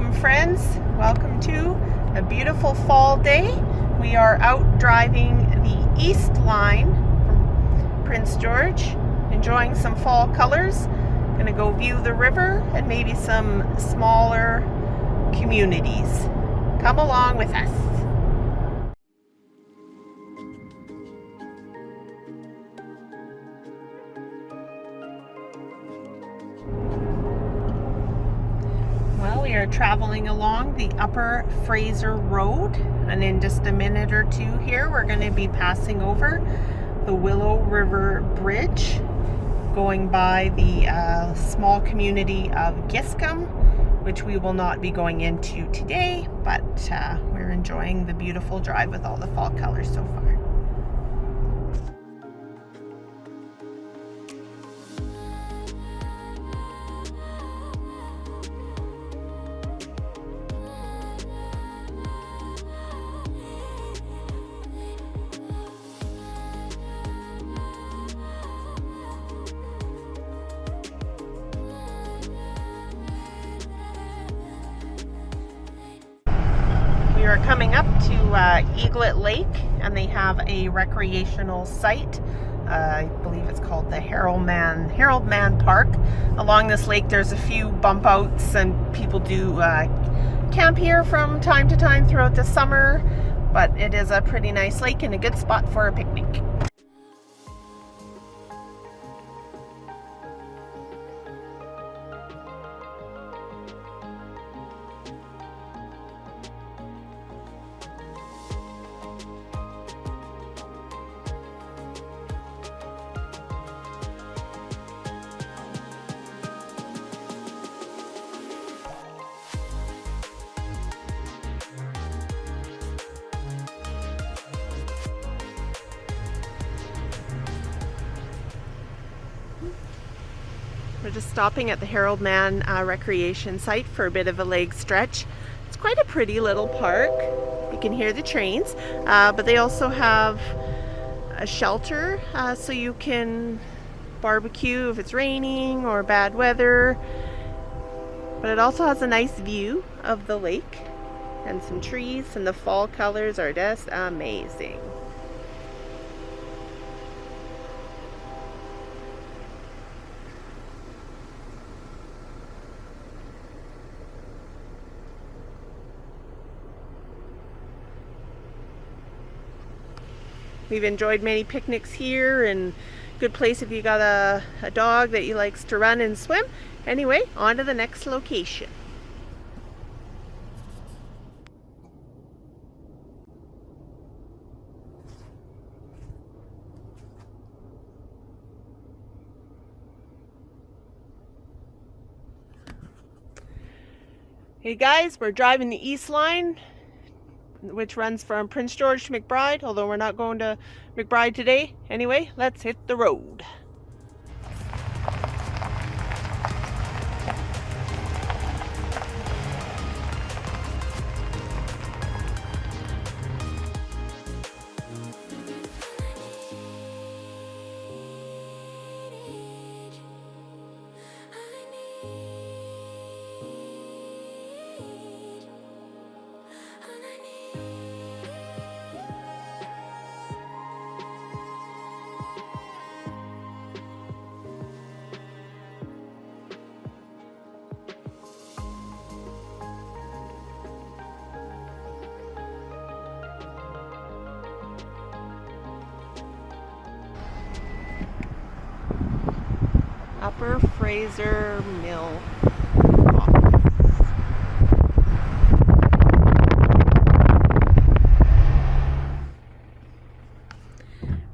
Welcome friends, welcome to a beautiful fall day. We are out driving the east line from Prince George, enjoying some fall colors. Gonna go view the river and maybe some smaller communities. Come along with us. We are traveling along the Upper Fraser Road, and in just a minute or two here we're going to be passing over the Willow River Bridge, going by the small community of Giscome, which we will not be going into today, but we're enjoying the beautiful drive with all the fall colors so far. We are coming up to Eaglet Lake, and they have a recreational site. I believe it's called the Harold Man Park. Along this lake there's a few bump outs, and people do camp here from time to time throughout the summer, but it is a pretty nice lake and a good spot for a picnic. We're just stopping at the Harold Man recreation site for a bit of a leg stretch. It's quite a pretty little park. You can hear the trains, but they also have a shelter so you can barbecue if it's raining or bad weather. But it also has a nice view of the lake and some trees, and the fall colors are just amazing. We've enjoyed many picnics here, and good place if you got a dog that likes to run and swim. Anyway, on to the next location. Hey guys, we're driving the East Line, which runs from Prince George to McBride, although we're not going to McBride today. Anyway, let's hit the road. Upper Fraser Mill.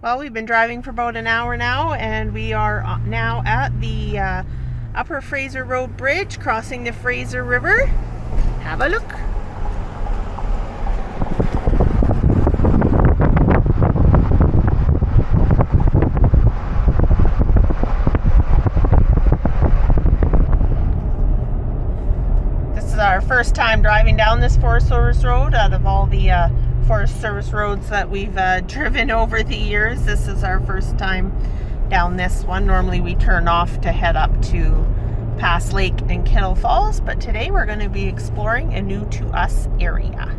Well, we've been driving for about an hour now, and we are now at the Upper Fraser Road Bridge, crossing the Fraser River. Have a look. Our first time driving down this Forest Service road. Out of all the Forest Service roads that we've driven over the years, this is our first time down this one. Normally we turn off to head up to past Lake and Kettle Falls, but today we're going to be exploring a new to us area.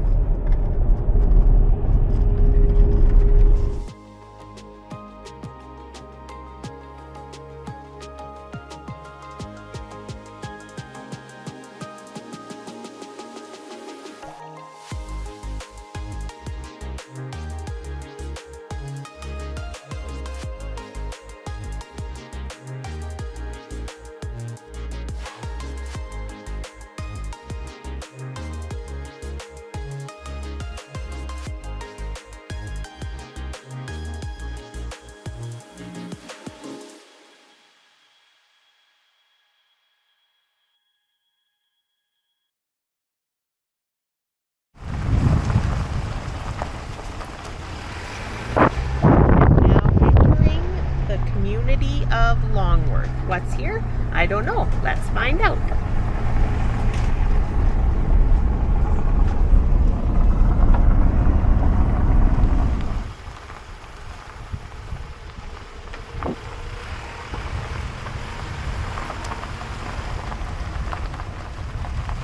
Community of Longworth. What's here? I don't know. Let's find out.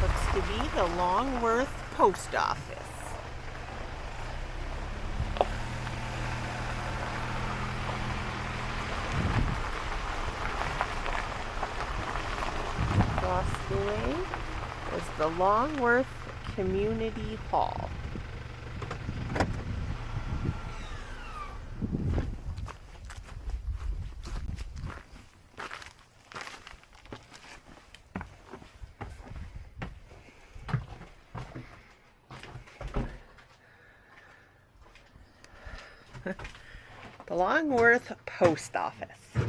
Looks to be the Longworth Post Office. Across the way is the Longworth Community Hall. The Longworth Post Office.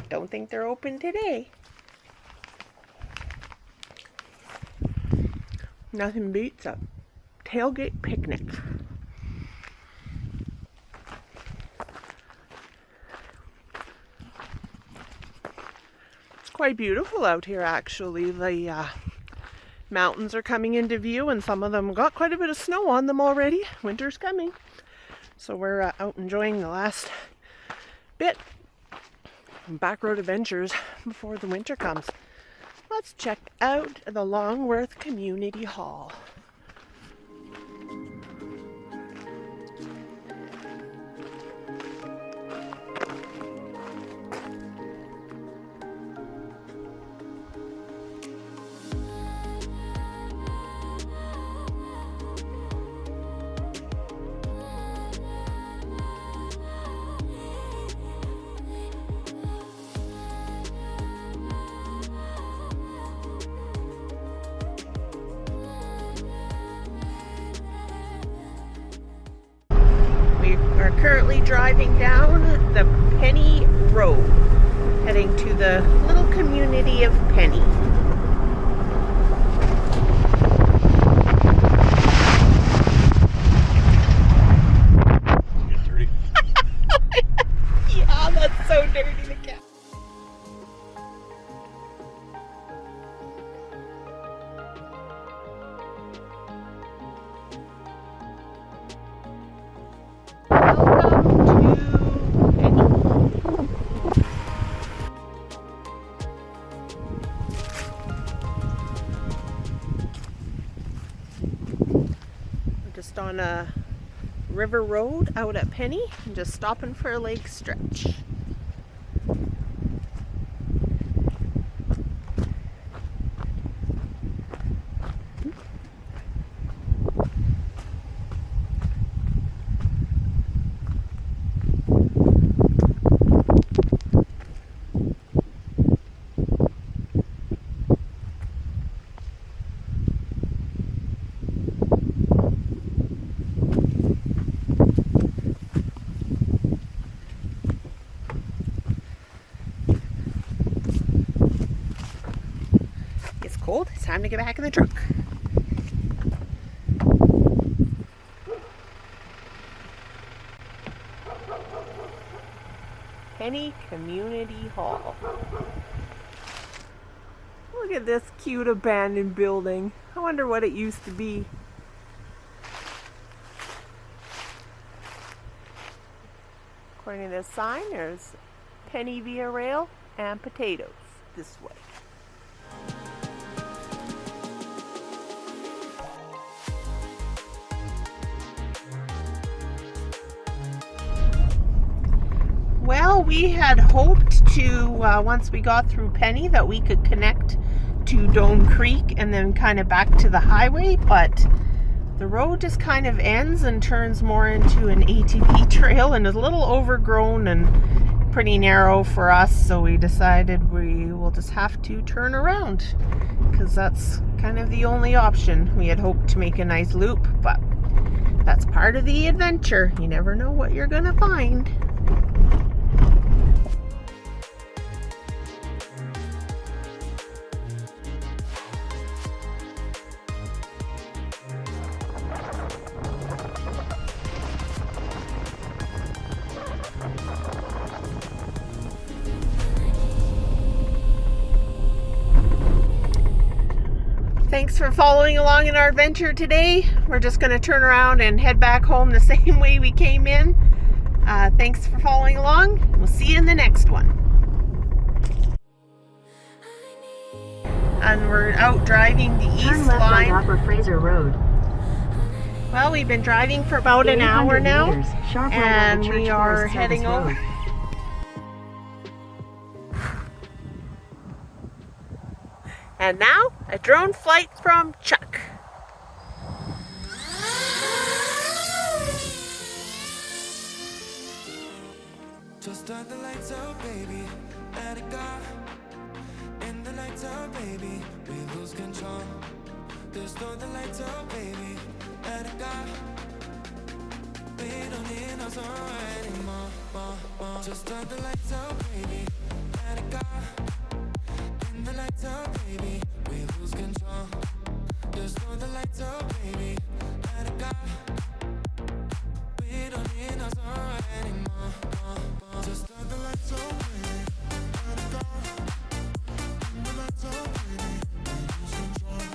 Don't think they're open today. Nothing beats a tailgate picnic. It's quite beautiful out here, actually. The mountains are coming into view, and some of them got quite a bit of snow on them already. Winter's coming. So we're out enjoying the last bit of back road adventures before the winter comes. Let's check out the Longworth Community Hall. We're currently driving down the Penny Road, heading to the little community of Penny. Get dirty. Yeah, that's so dirty to get. Just on a river road out at Penny and just stopping for a lake stretch. Cold. It's time to get back in the truck. Penny Community Hall. Look at this cute abandoned building. I wonder what it used to be. According to this sign, there's Penny via rail and potatoes this way. Well, we had hoped to, once we got through Penny, that we could connect to Dome Creek and then kind of back to the highway, but the road just kind of ends and turns more into an ATV trail, and is a little overgrown and pretty narrow for us, so we decided we will just have to turn around because that's kind of the only option. We had hoped to make a nice loop, but that's part of the adventure. You never know what you're gonna find. Thanks for following along in our adventure today. We're just going to turn around and head back home the same way we came in. Thanks for following along. We'll see you in the next one. And we're out driving the east Turn left line. on Upper Fraser Road. Well, we've been driving for about an hour now, meters, sharp right and on the we Church are Forest heading Service over. Road. And now, a drone flight from Chuck. Just start the lights out, baby. Let it go. In the lights out, baby. We lose control. Just start the lights out, baby. Let it go. We don't need no song anymore. Just start the lights out, baby. Let it go. In the lights out, baby. We lose control. Just start the lights out, baby. Let it go. We don't need no song anymore. Just start the lights out, baby. Let it go. In the lights out, baby. We lose control.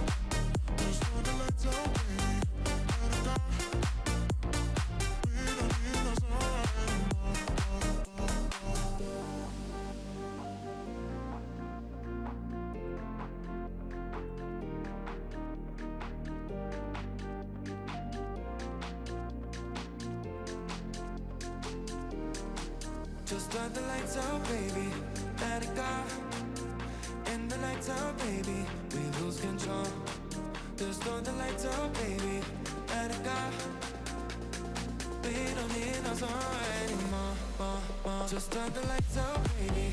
Just start the lights out, baby. Let it go. We don't need no song anymore. Just start the lights out, baby. Let it go. In the lights out, baby. We lose control. Just start the lights out, baby. Let it go. We don't need no song anymore. Just start the lights out, baby.